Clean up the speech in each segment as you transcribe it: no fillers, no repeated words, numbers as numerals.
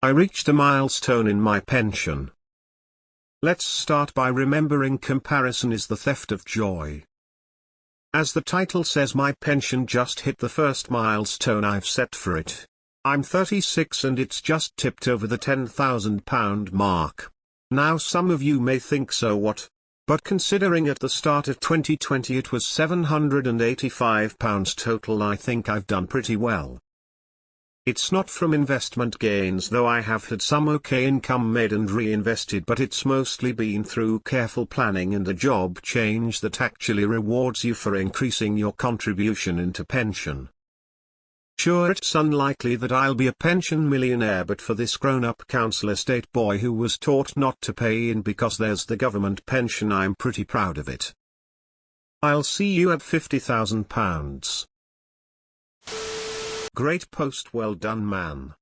I reached a milestone in my pension. Let's start by remembering comparison is the theft of joy. As the title says, my pension just hit the first milestone I've set for it. I'm 36 and it's just tipped over the £10,000 mark. Now some of you may think, so what? But considering at the start of 2020 it was £785 total, I think I've done pretty well. It's not from investment gains, though I have had some okay income made and reinvested, but it's mostly been through careful planning and a job change that actually rewards you for increasing your contribution into pension. Sure, it's unlikely that I'll be a pension millionaire, but for this grown-up council estate boy who was taught not to pay in because there's the government pension, I'm pretty proud of it. I'll see you at £50,000. Great post, well done, man.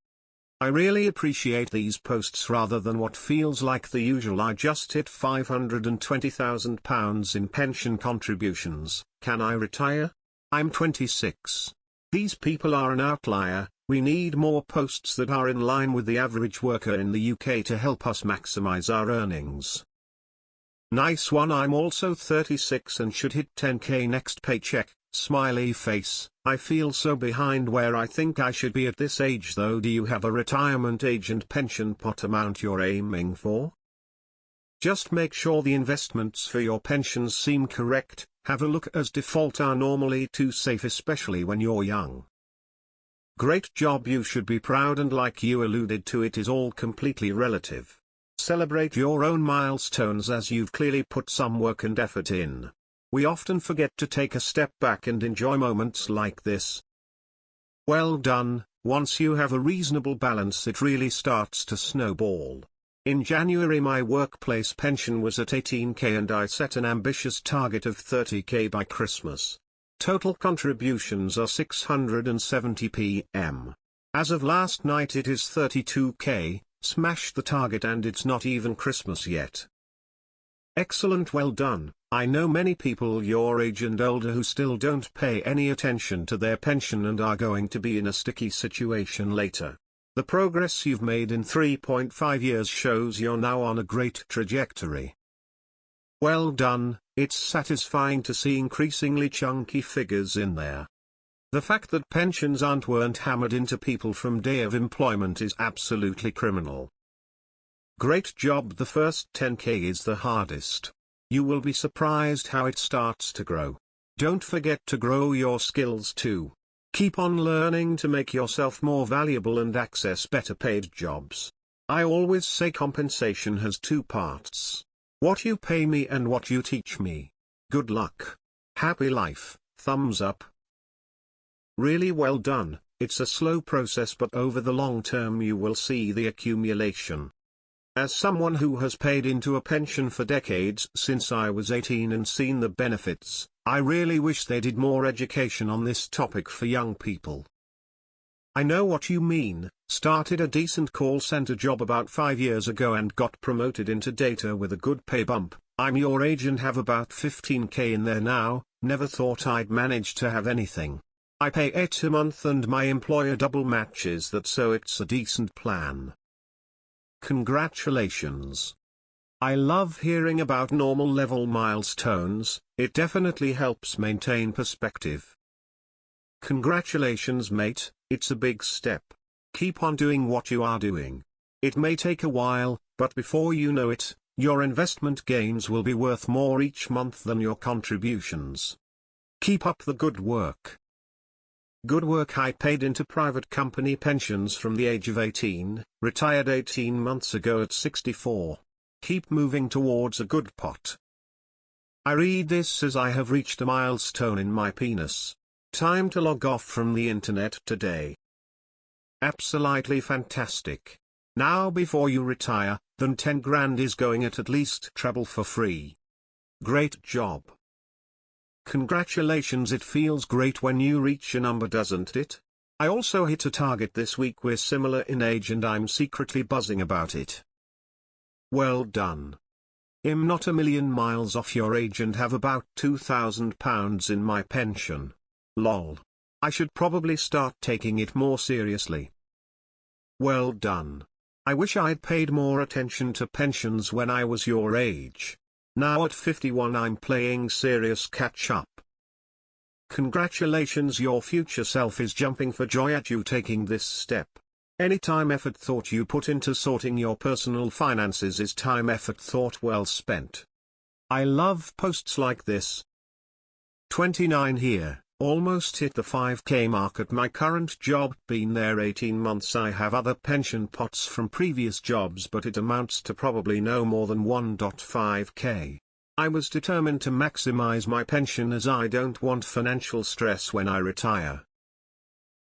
I really appreciate these posts rather than what feels like the usual "I just hit £520,000 in pension contributions, can I retire? I'm 26. These people are an outlier. We need more posts that are in line with the average worker in the UK to help us maximize our earnings. Nice one. I'm also 36 and should hit 10k next paycheck, smiley face. I feel so behind where I think I should be at this age though. Do you have a retirement age and pension pot amount you're aiming for? Just make sure the investments for your pensions seem correct. Have a look, as default are normally too safe, especially when you're young. Great job, you should be proud, and like you alluded to, it is all completely relative. Celebrate your own milestones as you've clearly put some work and effort in. We often forget to take a step back and enjoy moments like this. Well done. Once you have a reasonable balance, it really starts to snowball. In January my workplace pension was at 18k and I set an ambitious target of 30k by Christmas. Total contributions are 670 PM. As of last night it is 32k, smashed the target and it's not even Christmas yet. Excellent, well done. I know many people your age and older who still don't pay any attention to their pension and are going to be in a sticky situation later. The progress you've made in 3.5 years shows you're now on a great trajectory. Well done. It's satisfying to see increasingly chunky figures in there. The fact that pensions weren't hammered into people from day of employment is absolutely criminal. Great job. The first 10k is the hardest. You will be surprised how it starts to grow. Don't forget to grow your skills too. Keep on learning to make yourself more valuable and access better paid jobs. I always say compensation has two parts. What you pay me and what you teach me. Good luck. Happy life. Thumbs up. Really well done. It's a slow process, but over the long term you will see the accumulation. As someone who has paid into a pension for decades since I was 18 and seen the benefits, I really wish they did more education on this topic for young people. I know what you mean. Started a decent call center job about 5 years ago and got promoted into data with a good pay bump. I'm your age and have about 15k in there now. Never thought I'd manage to have anything. I pay $8 a month and my employer double matches that, so it's a decent plan. Congratulations. I love hearing about normal level milestones. It definitely helps maintain perspective. Congratulations, mate. It's a big step. Keep on doing what you are doing. It may take a while, but before you know it, your investment gains will be worth more each month than your contributions. Keep up the good work. Good work. I paid into private company pensions from the age of 18, retired 18 months ago at 64. Keep moving towards a good pot. I read this as I have reached a milestone in my penis. Time to log off from the internet today. Absolutely fantastic. Now before you retire, then 10 grand is going at least treble for free. Great job. Congratulations. It feels great when you reach a number, doesn't it? I also hit a target this week. We're similar in age and I'm secretly buzzing about it. Well done. I'm not a million miles off your age and have about £2,000 in my pension. Lol. I should probably start taking it more seriously. Well done. I wish I'd paid more attention to pensions when I was your age. Now at 51 I'm playing serious catch up. Congratulations, your future self is jumping for joy at you taking this step. Any time, effort, thought you put into sorting your personal finances is time, effort, thought well spent. I love posts like this. 29 here, almost hit the 5K mark at my current job, been there 18 months. I have other pension pots from previous jobs, but it amounts to probably no more than 1.5K. I was determined to maximize my pension as I don't want financial stress when I retire.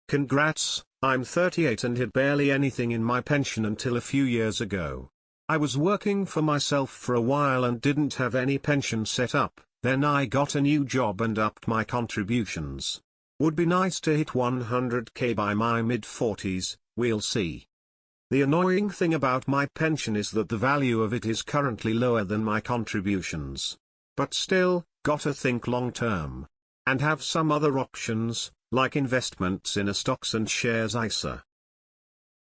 Congrats, I'm 38 and had barely anything in my pension until a few years ago. I was working for myself for a while and didn't have any pension set up, then I got a new job and upped my contributions. Would be nice to hit 100K by my mid-40s, we'll see. The annoying thing about my pension is that the value of it is currently lower than my contributions. But still, gotta think long term. And have some other options, like investments in a stocks and shares ISA.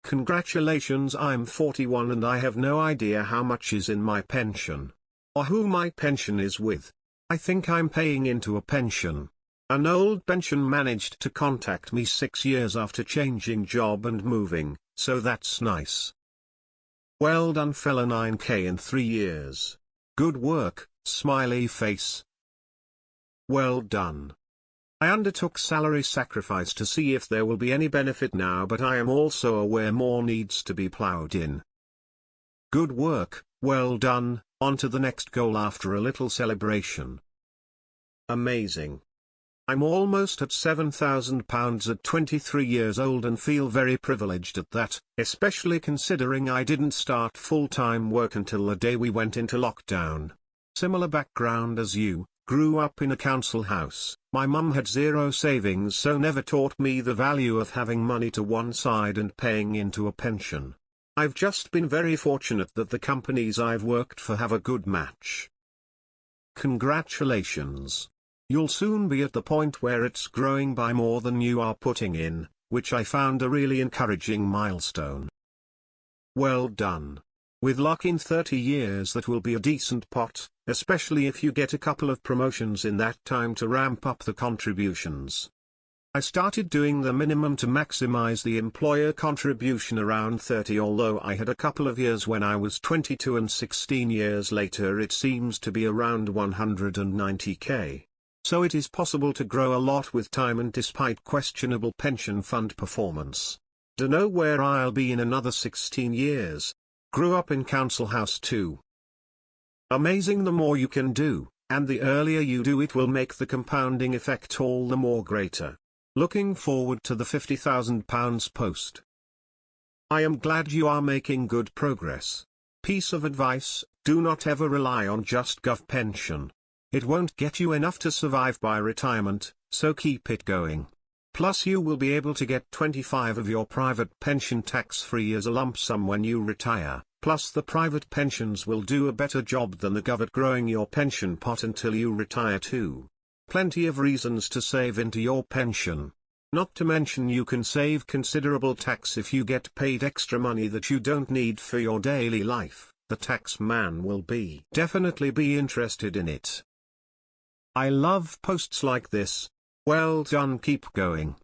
Congratulations, I'm 41 and I have no idea how much is in my pension. Or who my pension is with. I think I'm paying into a pension. An old pension managed to contact me 6 years after changing job and moving, so that's nice. Well done fella, 9K in 3 years. Good work, smiley face. Well done. I undertook salary sacrifice to see if there will be any benefit now, but I am also aware more needs to be ploughed in. Good work, well done, on to the next goal after a little celebration. Amazing. I'm almost at £7,000 at 23 years old and feel very privileged at that, especially considering I didn't start full-time work until the day we went into lockdown. Similar background as you, grew up in a council house. My mum had zero savings, so never taught me the value of having money to one side and paying into a pension. I've just been very fortunate that the companies I've worked for have a good match. Congratulations. You'll soon be at the point where it's growing by more than you are putting in, which I found a really encouraging milestone. Well done. With luck in 30 years that will be a decent pot, especially if you get a couple of promotions in that time to ramp up the contributions. I started doing the minimum to maximize the employer contribution around 30, although I had a couple of years when I was 22 and 16 years later it seems to be around 190K. So it is possible to grow a lot with time and despite questionable pension fund performance. Dunno where I'll be in another 16 years. Grew up in council house too. Amazing, the more you can do, and the earlier you do it will make the compounding effect all the more greater. Looking forward to the £50,000 post. I am glad you are making good progress. Piece of advice, do not ever rely on just gov pension. It won't get you enough to survive by retirement, so keep it going. Plus you will be able to get 25 of your private pension tax-free as a lump sum when you retire, plus the private pensions will do a better job than the gov at growing your pension pot until you retire too. Plenty of reasons to save into your pension. Not to mention you can save considerable tax if you get paid extra money that you don't need for your daily life. The tax man will definitely be interested in it. I love posts like this. Well done, keep going.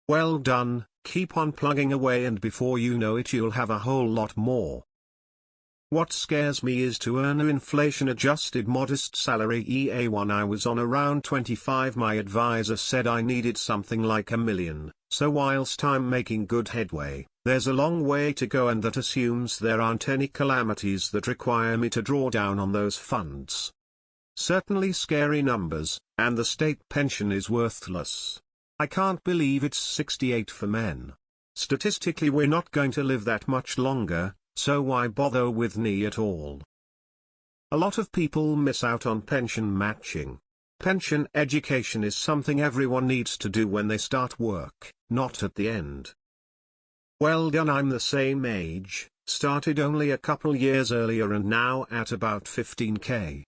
Well done, keep on plugging away and before you know it you'll have a whole lot more. What scares me is to earn an inflation-adjusted modest salary. When I was on around 25 my advisor said I needed something like $1 million, so whilst I'm making good headway, there's a long way to go and that assumes there aren't any calamities that require me to draw down on those funds. Certainly scary numbers, and the state pension is worthless. I can't believe it's 68 for men. Statistically we're not going to live that much longer, so why bother with knee at all? A lot of people miss out on pension matching. Pension education is something everyone needs to do when they start work, not at the end. Well done, I'm the same age, started only a couple years earlier and now at about 15K.